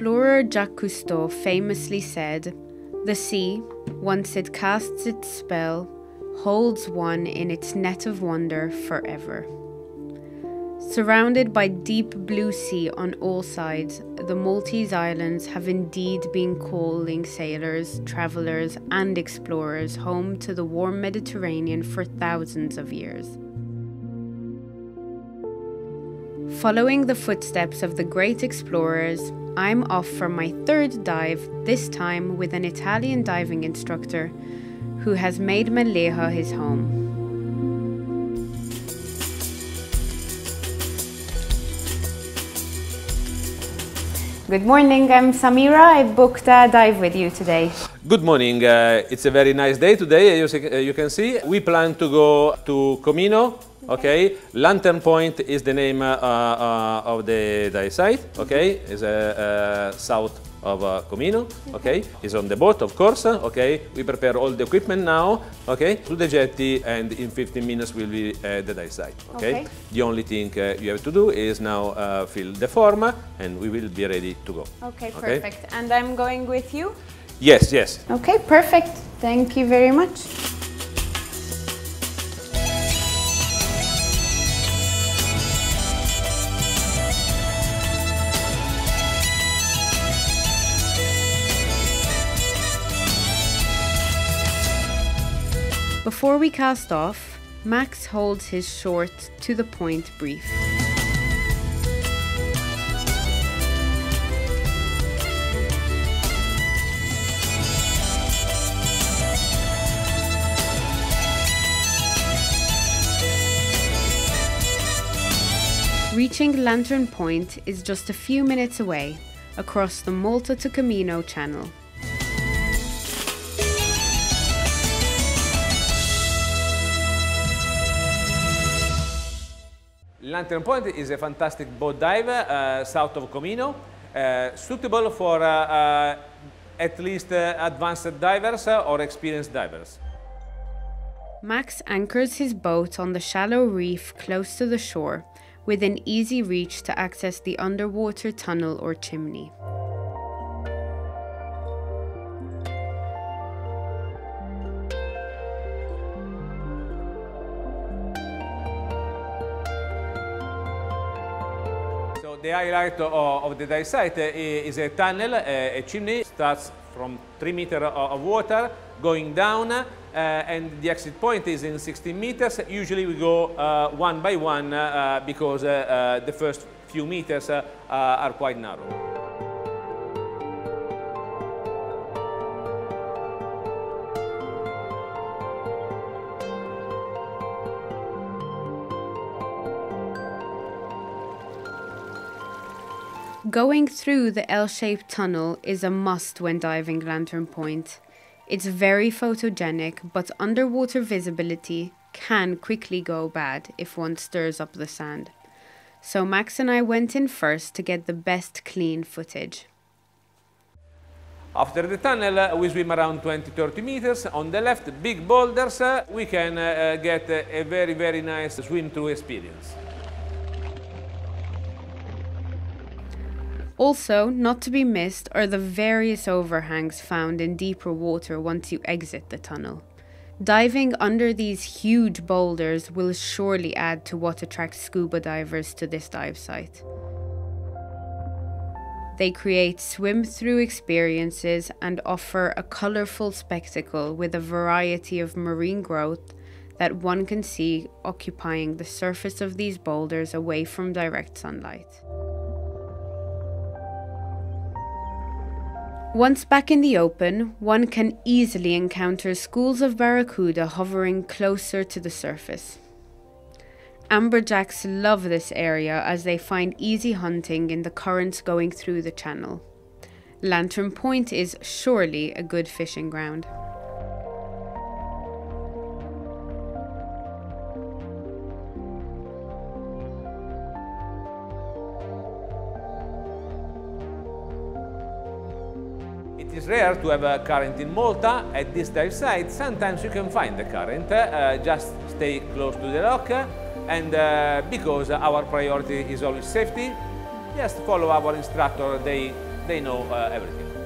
explorer Jacques Cousteau famously said, "The sea, once it casts its spell, holds one in its net of wonder forever." Surrounded by deep blue sea on all sides, the Maltese Islands have indeed been calling sailors, travelers, and explorers home to the warm Mediterranean for thousands of years. Following the footsteps of the great explorers, I'm off for my third dive, this time with an Italian diving instructor who has made Malta his home. Good morning, I'm Samira. I booked a dive with you today. Good morning. It's a very nice day today, as you can see. We plan to go to Comino, okay? Lantern Point is the name of the dive site, okay? It's south of Comino, okay? It's on the boat, of course, okay? We prepare all the equipment now, okay? To the jetty, and in 15 minutes will be the dive site, okay? The only thing you have to do is now fill the form, and we will be ready to go. Okay, perfect. And I'm going with you? Yes, yes. Okay, perfect. Thank you very much. Before we cast off, Max holds his short, to-the-point brief. Reaching Lantern Point is just a few minutes away, across the Malta to Comino channel. Lantern Point is a fantastic boat dive south of Comino, suitable for at least advanced divers or experienced divers. Max anchors his boat on the shallow reef close to the shore, with an easy reach to access the underwater tunnel or chimney. The highlight of the dive site is a tunnel, a chimney, starts from 3 meters of water, going down, and the exit point is in 16 meters. Usually we go one by one because the first few meters are quite narrow. Going through the L-shaped tunnel is a must when diving Lantern Point. It's very photogenic, but underwater visibility can quickly go bad if one stirs up the sand. So Max and I went in first to get the best clean footage. After the tunnel, we swim around 20-30 meters. On the left, big boulders. We can get a very nice swim-through experience. Also, not to be missed are the various overhangs found in deeper water once you exit the tunnel. Diving under these huge boulders will surely add to what attracts scuba divers to this dive site. They create swim-through experiences and offer a colourful spectacle with a variety of marine growth that one can see occupying the surface of these boulders away from direct sunlight. Once back in the open, one can easily encounter schools of barracuda hovering closer to the surface. Amberjacks love this area as they find easy hunting in the currents going through the channel. Lantern Point is surely a good fishing ground. It is rare to have a current in Malta. At this dive site, sometimes you can find the current. Just stay close to the lock, and because our priority is always safety, just follow our instructor. They they know everything.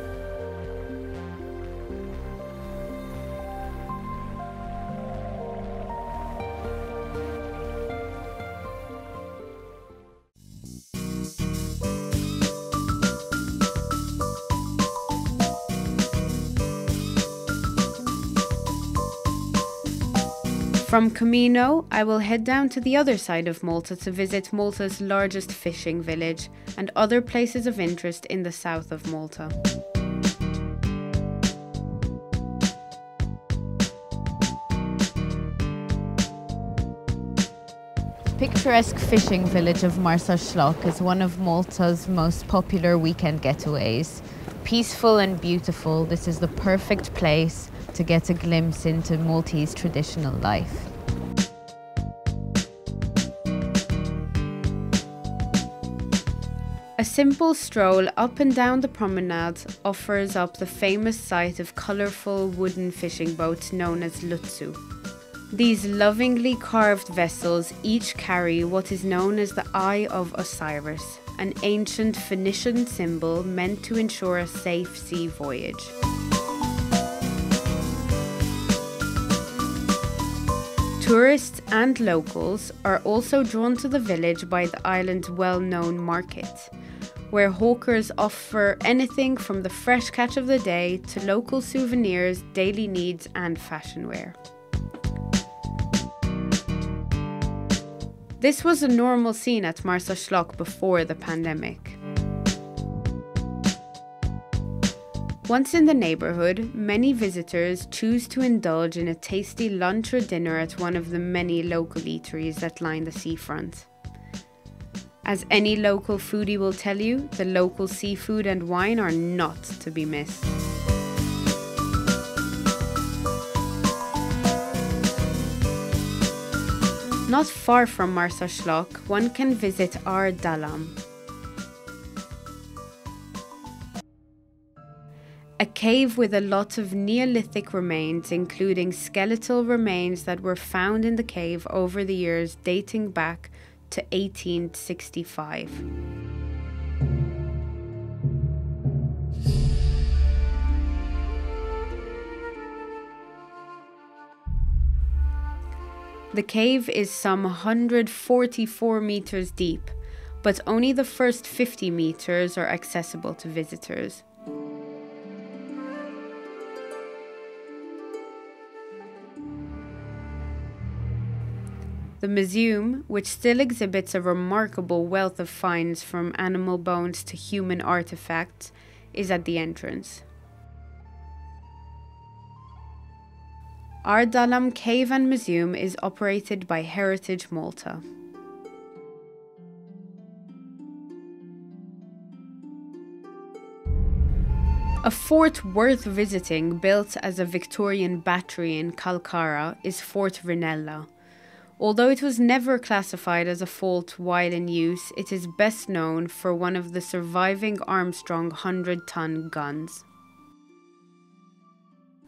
From Camino, I will head down to the other side of Malta to visit Malta's largest fishing village and other places of interest in the south of Malta. Picturesque fishing village of Marsa is one of Malta's most popular weekend getaways. Peaceful and beautiful, this is the perfect place to get a glimpse into Maltese traditional life. A simple stroll up and down the promenade offers up the famous sight of colourful wooden fishing boats known as lutsu. These lovingly carved vessels each carry what is known as the Eye of Osiris, an ancient Phoenician symbol meant to ensure a safe sea voyage. Tourists and locals are also drawn to the village by the island's well-known market, where hawkers offer anything from the fresh catch of the day to local souvenirs, daily needs and fashion wear. This was a normal scene at Marsa before the pandemic. Once in the neighbourhood, many visitors choose to indulge in a tasty lunch or dinner at one of the many local eateries that line the seafront. As any local foodie will tell you, the local seafood and wine are not to be missed. Not far from Marsa one can visit Ar Dalam, a cave with a lot of Neolithic remains, including skeletal remains that were found in the cave over the years dating back to 1865. The cave is some 144 meters deep, but only the first 50 meters are accessible to visitors. The museum, which still exhibits a remarkable wealth of finds from animal bones to human artifacts, is at the entrance. Ar Dalam Cave and Museum is operated by Heritage Malta. A fort worth visiting, built as a Victorian battery in Kalkara, is Fort Rinella. Although it was never classified as a fort while in use, it is best known for one of the surviving Armstrong 100-ton guns.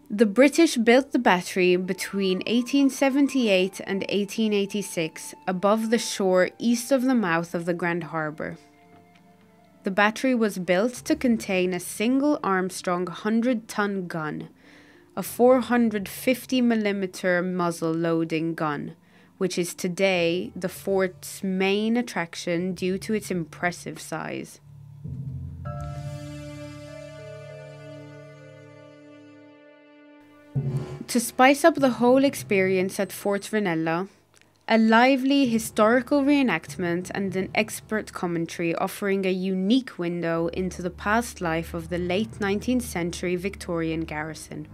The British built the battery between 1878 and 1886 above the shore east of the mouth of the Grand Harbour. The battery was built to contain a single Armstrong 100-ton gun, a 450mm muzzle loading gun, which is today the fort's main attraction due to its impressive size. To spice up the whole experience at Fort Rinella, a lively historical reenactment and an expert commentary offering a unique window into the past life of the late 19th century Victorian garrison.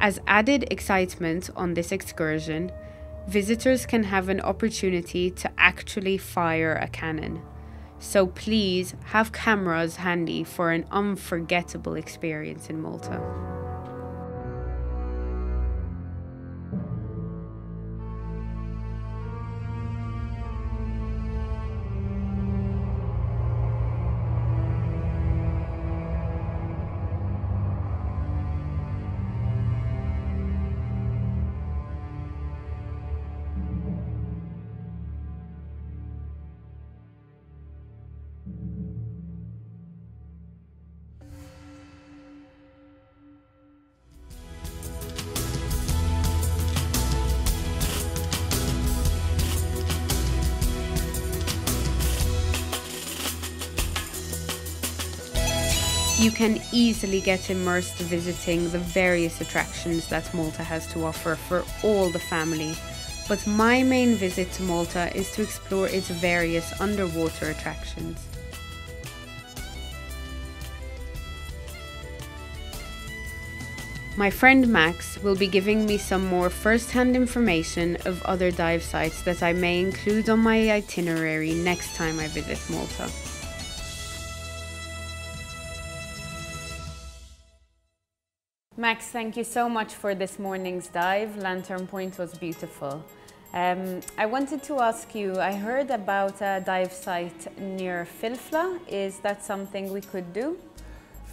As added excitement on this excursion, visitors can have an opportunity to actually fire a cannon. So please have cameras handy for an unforgettable experience in Malta. You can easily get immersed visiting the various attractions that Malta has to offer for all the family. But my main visit to Malta is to explore its various underwater attractions. My friend Max will be giving me some more first-hand information of other dive sites that I may include on my itinerary next time I visit Malta. Max, thank you so much for this morning's dive. Lantern Point was beautiful. I wanted to ask you, I heard about a dive site near Filfla. Is that something we could do?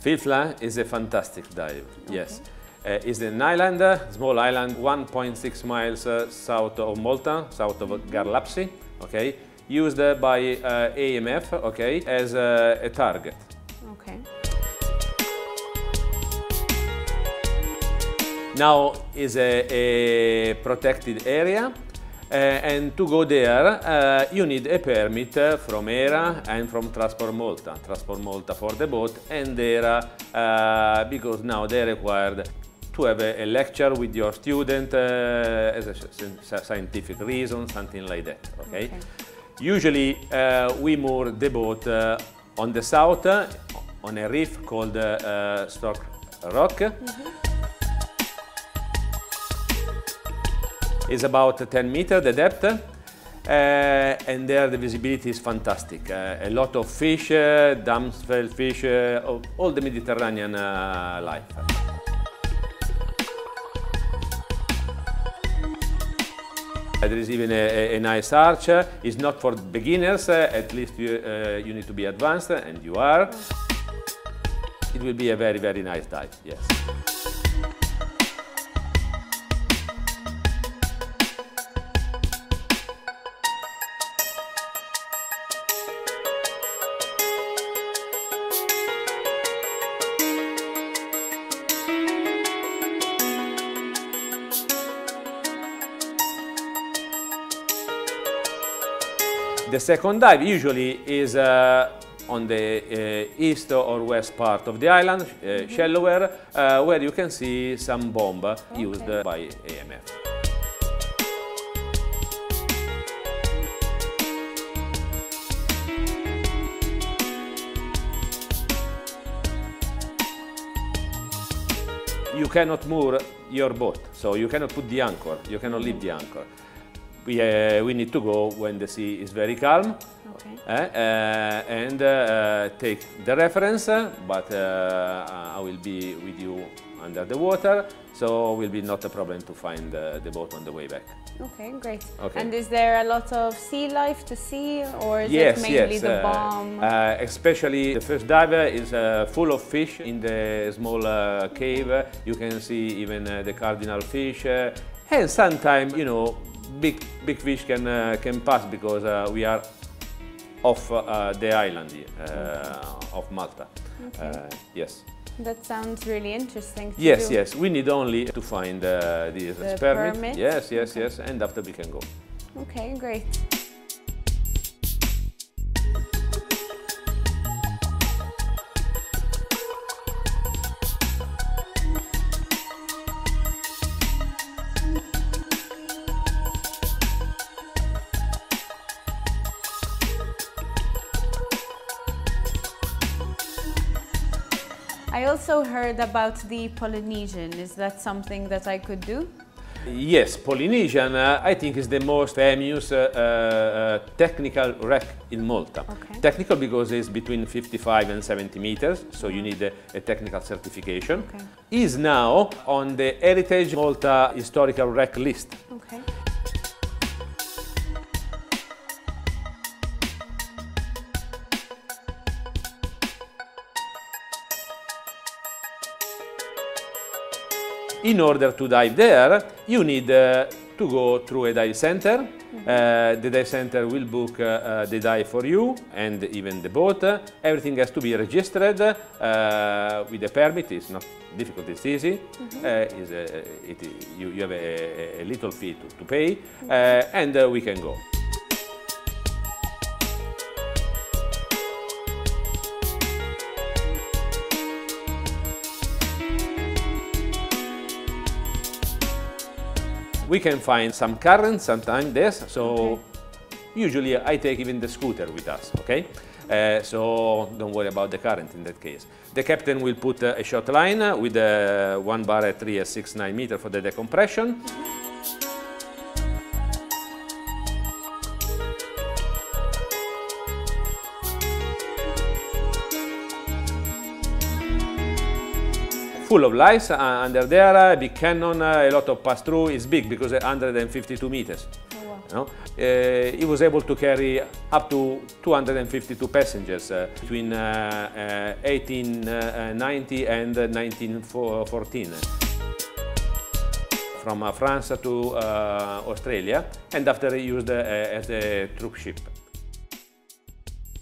Filfla is a fantastic dive, yes. It's an island, small island, 1.6 miles south of Malta, south of Garlapsi, okay, used by AMF, okay, as a target. Okay. Now is a protected area, and to go there you need a permit from ERA and from Transport Malta for the boat, and ERA because now they required to have a lecture with your student as a scientific reason, something like that, okay? Usually we moor the boat on the south on a reef called Stock Rock. It's about 10 meters the depth, and there the visibility is fantastic. A lot of fish, damsel fish, all the Mediterranean life. There is even a nice arch. It's not for beginners, at least you need to be advanced, and you are. It will be a very, very nice dive, yes. The second dive usually is on the east or west part of the island, shallower, where you can see some bomb used by AMF. You cannot moor your boat, so you cannot put the anchor, you cannot leave the anchor. We need to go when the sea is very calm, and take the reference, but I will be with you under the water, so it will be not a problem to find the boat on the way back. Okay, great. Okay. And is there a lot of sea life to see, or is it mainly the bomb? Especially the first dive is full of fish in the small cave. You can see even the cardinal fish, and sometimes, you know, big fish can pass because we are off the island of Malta. Yes. That sounds really interesting to do. Yes. We need only to find this permit. Yes, and after we can go. Okay, great. I also heard about the Polynesian. Is that something that I could do? Yes, Polynesian I think is the most famous technical wreck in Malta. Okay. Technical because it's between 55 and 70 meters, so you need a technical certification. Okay. Is now on the Heritage Malta Historical Wreck list. Okay. In order to dive there, you need to go through a dive center. The dive center will book the dive for you and even the boat. Everything has to be registered with a permit. It's not difficult, it's easy. You have a little fee to pay, and we can go. We can find some current, sometimes this, so usually I take even the scooter with us, okay? So don't worry about the current in that case. The captain will put a short line with one bar at 3.69 meters for the decompression. Full of lights under there, big cannon, a lot of pass-through. It's big because it's 152 meters. Oh, wow. You know? He was able to carry up to 252 passengers between 1890 and 1914. From France to Australia, and after used as a troop ship.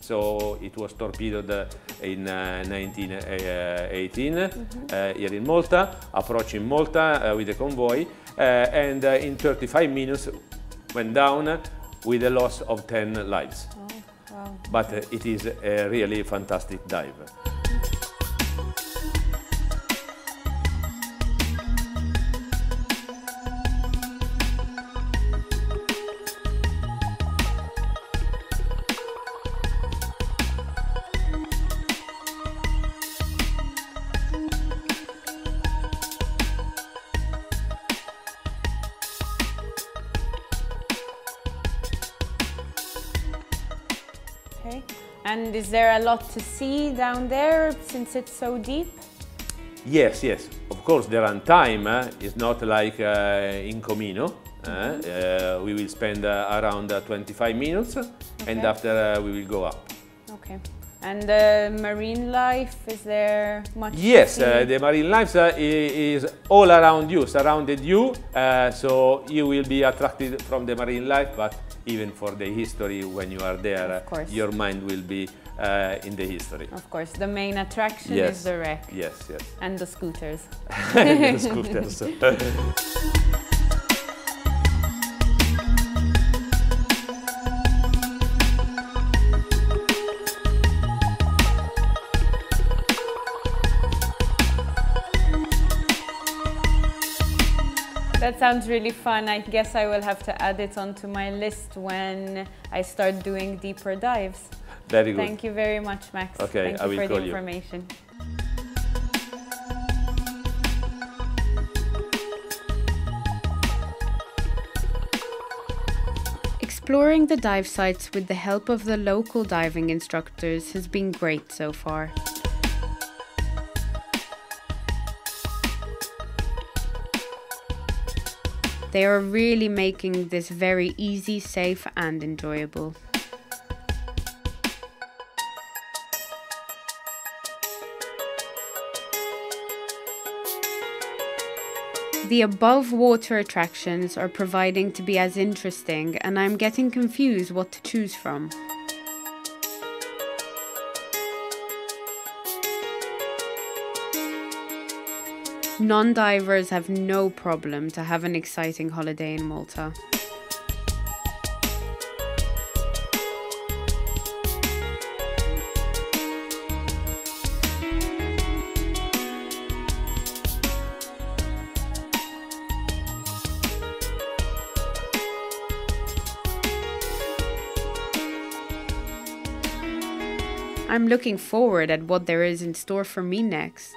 So it was torpedoed in 1918 here in Malta, approaching Malta with a convoy, and in 35 minutes went down with a loss of 10 lives. Oh, wow. But it is a really fantastic dive. Okay. And is there a lot to see down there since it's so deep? Yes, yes. Of course, the runtime is not like in Comino. We will spend around 25 minutes, and after we will go up. Okay. And the marine life, is there much Yes, to see? the marine life is all around you, surrounded you, so you will be attracted from the marine life, but even for the history, when you are there, Of course. your mind will be in the history. Of course, the main attraction Yes. is the wreck. Yes, yes. And the scooters. The scooters. That sounds really fun. I guess I will have to add it onto my list when I start doing deeper dives. Very good. Thank you very much, Max. Okay, Thank I you will for the call you. information. Exploring the dive sites with the help of the local diving instructors has been great so far. They are really making this very easy, safe and enjoyable. The above water attractions are proving to be as interesting, and I'm getting confused what to choose from. Non-divers have no problem to have an exciting holiday in Malta. I'm looking forward at what there is in store for me next.